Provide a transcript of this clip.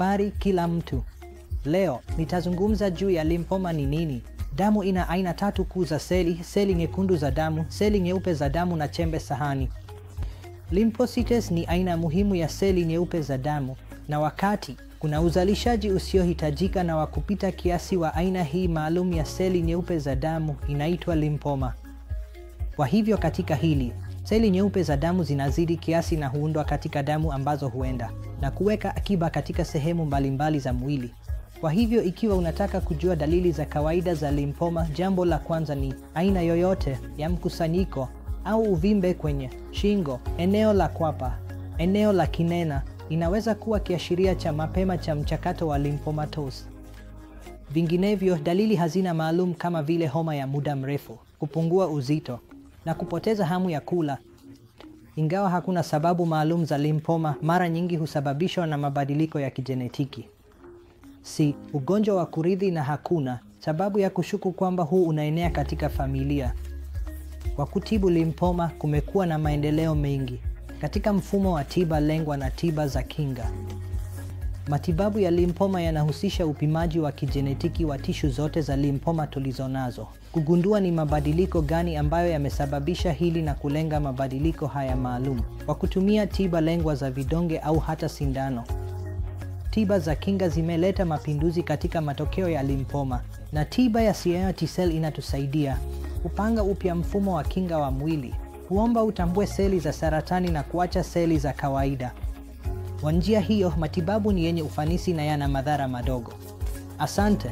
Habari kila mtu. Leo nitazungumza juu ya lymphoma ni nini. Damu ina aina tatu kuu za seli: seli nyekundu za damu, seli nyeupe za damu na chembe sahani. Lymphocytes ni aina muhimu ya seli nyeupe za damu, na wakati kuna uzalishaji usiohitajika na wa kupita kiasi wa aina hii maalum ya seli nyeupe za damu, inaitwa lymphoma. Kwa hivyo katika hili, seli nyeupe za damu zinazidi kiasi na huundwa katika damu ambazo huenda na kuweka akiba katika sehemu mbalimbali za mwili. Kwa hivyo ikiwa unataka kujua dalili za kawaida za lymphoma, jambo la kwanza ni aina yoyote ya mkusanyiko au uvimbe kwenye shingo, eneo la kwapa, eneo la kinena. Inaweza kuwa kiashiria cha mapema cha mchakato wa lymphomatose. Vinginevyo, dalili hazina maalum kama vile homa ya muda mrefu, kupungua uzito na kupoteza hamu ya kula. Ingawa hakuna sababu maalum za lymphoma, mara nyingi husababishwa na mabadiliko ya kijenetiki. Si ugonjwa wa kurithi na hakuna sababu ya kushuku kwamba huu unaenea katika familia. Kwa kutibu lymphoma, kumekuwa na maendeleo mengi katika mfumo wa tiba lengwa na tiba za kinga. Matibabu ya lymphoma yanahusisha upimaji wa kijenetiki wa tishu zote za lymphoma tulizonazo, kugundua ni mabadiliko gani ambayo yamesababisha hili na kulenga mabadiliko haya maalum kwa kutumia tiba lengwa za vidonge au hata sindano. Tiba za kinga zimeleta mapinduzi katika matokeo ya lymphoma, na tiba ya CAR T-cell inatusaidia kupanga upya mfumo wa kinga wa mwili, kuomba utambue seli za saratani na kuacha seli za kawaida. Kwa njia hiyo, matibabu ni yenye ufanisi na yana madhara madogo. Asante.